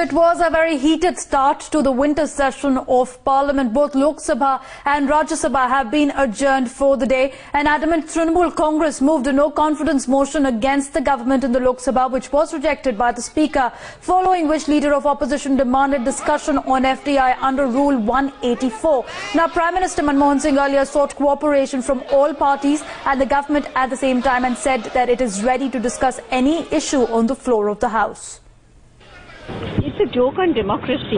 It was a very heated start to the winter session of Parliament. Both Lok Sabha and Rajya Sabha have been adjourned for the day. An adamant Trinamool Congress moved a no-confidence motion against the government in the Lok Sabha, which was rejected by the Speaker, following which Leader of Opposition demanded discussion on FDI under Rule 184. Now, Prime Minister Manmohan Singh earlier sought cooperation from all parties and the government at the same time and said that it is ready to discuss any issue on the floor of the House. It's a joke on democracy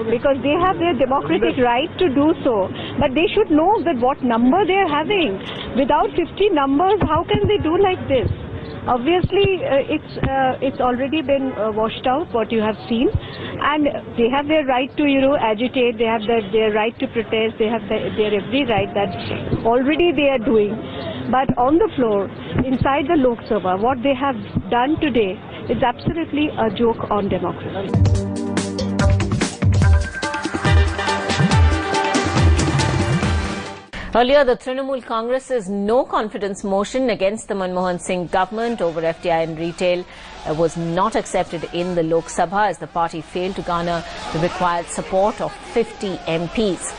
because they have their democratic right to do so, but they should know that what number they are having. Without 50 numbers, how can they do like this? Obviously, it's already been washed out, what you have seen, and they have their right to, agitate, they have their right to protest, they have their every right that already they are doing. But on the floor, inside the Lok Sabha, what they have done today is absolutely a joke on democracy. Earlier, the Trinamool Congress's no-confidence motion against the Manmohan Singh government over FDI and retail was not accepted in the Lok Sabha as the party failed to garner the required support of 50 MPs.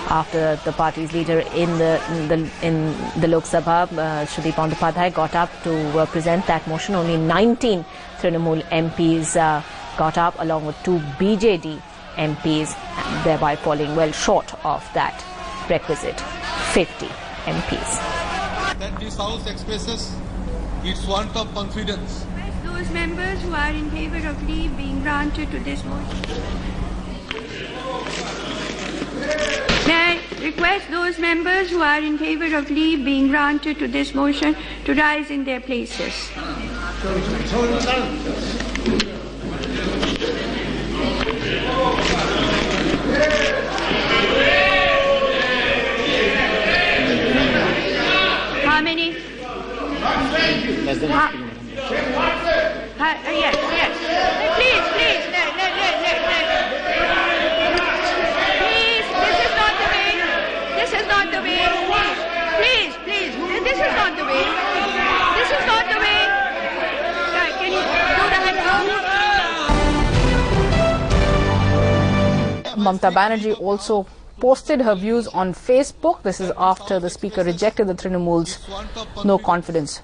After the party's leader in the Lok Sabha, Shri Bandopadhyay, got up to present that motion, only 19 Trinamool MPs got up along with 2 BJD MPs, thereby falling well short of that requisite 50 MPs. That this House expresses its want of confidence. Those members who are in favour of leave being granted to this motion. May I request those members who are in favour of leave being granted to this motion to rise in their places. How many? Yes. Please. Please, this is not the way. This is not the way. Please. This is not the way. This is not the way. Can you do that? Mamata Banerjee also posted her views on Facebook. This is after the Speaker rejected the Trinamool's no-confidence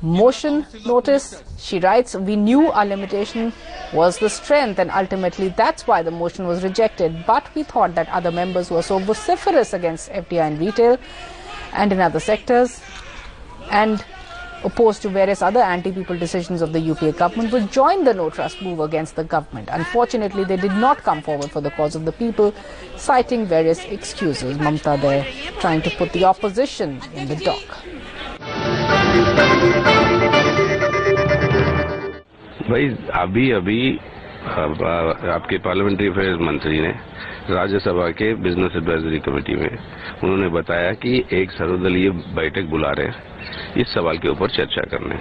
motion notice. She writes, "We knew our limitation was the strength and ultimately that's why the motion was rejected. But we thought that other members were so vociferous against FDI in retail and in other sectors and opposed to various other anti-people decisions of the UPA government would join the no-trust move against the government. Unfortunately, they did not come forward for the cause of the people, citing various excuses." Mamata there trying to put the opposition in the dock. भाई अभी आपके parliamentary affairs मंत्री ने राज्यसभा के business advisory committee में उन्होंने बताया कि एक सर्वदलीय बैठक बुला रहे हैं इस सवाल के ऊपर चर्चा करने,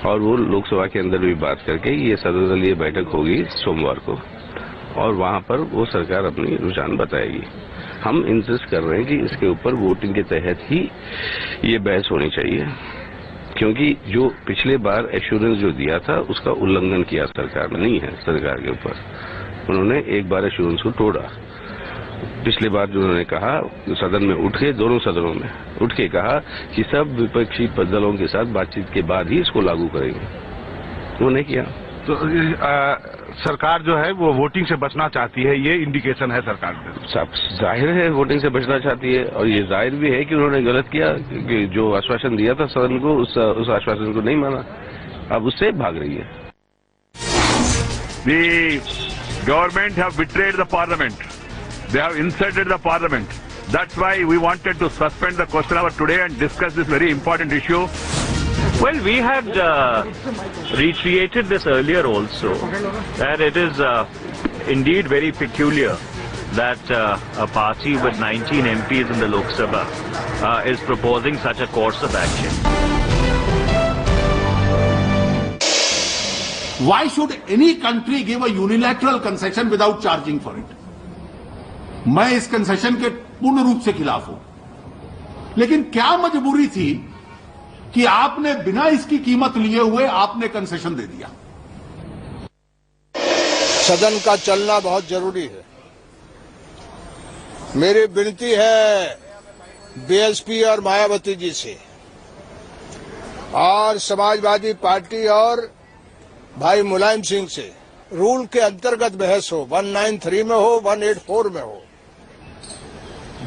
और वो लोकसभा के अंदर भी बात करके ये सर्वदलीय बैठक होगी सोमवार को और वहां पर वो सरकार अपनी रुझान बताएगी। हम इंसिस्ट कर रहे हैं कि इसके ऊपर वोटिंग के तहत ही ये बहस होनी चाहिए, क्योंकि जो पिछले बार एश्योरेंस जो दिया था उसका उल्लंघन किया सरकार ने, नहीं है सरकार के ऊपर। उन्होंने एक बार एश्योरेंस को तोड़ा। पिछले बार जो उन्होंने कहा सदन में उठ के, दोनों सदनों में उठ के कहा कि सब विपक्षी दलों के साथ बातचीत के बाद ही इसको लागू करेंगे, उन्होंने किया। तो सरकार जो है वो वोटिंग से बचना चाहती है, ये इंडिकेशन है सरकार का। जाहिर है वोटिंग से बचना चाहती है, और ये जाहिर भी है कि उन्होंने गलत किया कि जो आश्वासन दिया था सदन को उस आश्वासन को नहीं माना, अब उससे भाग रही है। The government have betrayed the parliament. They have insulted the parliament. That's why we wanted to suspend the question hour today and discuss this very important issue. Well, we had reiterated this earlier also, that it is indeed very peculiar that a party with 19 MPs in the Lok Sabha is proposing such a course of action. Why should any country give a unilateral concession without charging for it? मैं इस concession के पूर्ण रूप से खिलाफ हूं, लेकिन क्या मजबूरी थी कि आपने बिना इसकी कीमत लिए हुए आपने कंसेशन दे दिया। सदन का चलना बहुत जरूरी है। मेरी विनती है बीएसपी और मायावती जी से और समाजवादी पार्टी और भाई मुलायम सिंह से, रूल के अंतर्गत बहस हो, 193 में हो, 184 में हो,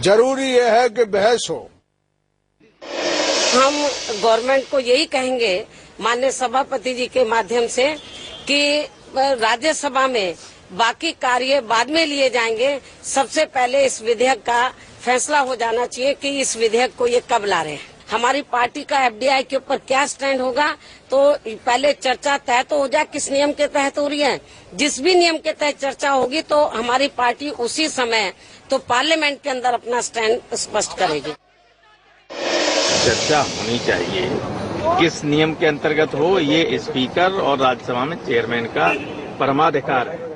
जरूरी यह है कि बहस हो। हम गवर्नमेंट को यही कहेंगे माननीय सभापति जी के माध्यम से कि राज्यसभा में बाकी कार्य बाद में लिए जाएंगे। सबसे पहले इस विधेयक का फैसला हो जाना चाहिए कि इस विधेयक को ये कब ला रहे हैं। हमारी पार्टी का एफडीआई के ऊपर क्या स्टैंड होगा, तो पहले चर्चा तय तो हो जाए किस नियम के तहत हो रही है। जिस भी नियम के तहत चर्चा होगी तो हमारी पार्टी उसी समय तो पार्लियामेंट के अंदर अपना स्टैंड स्पष्ट करेगी। चर्चा होनी चाहिए, किस नियम के अंतर्गत हो, ये स्पीकर और राज्यसभा में चेयरमैन का परमाधिकार है।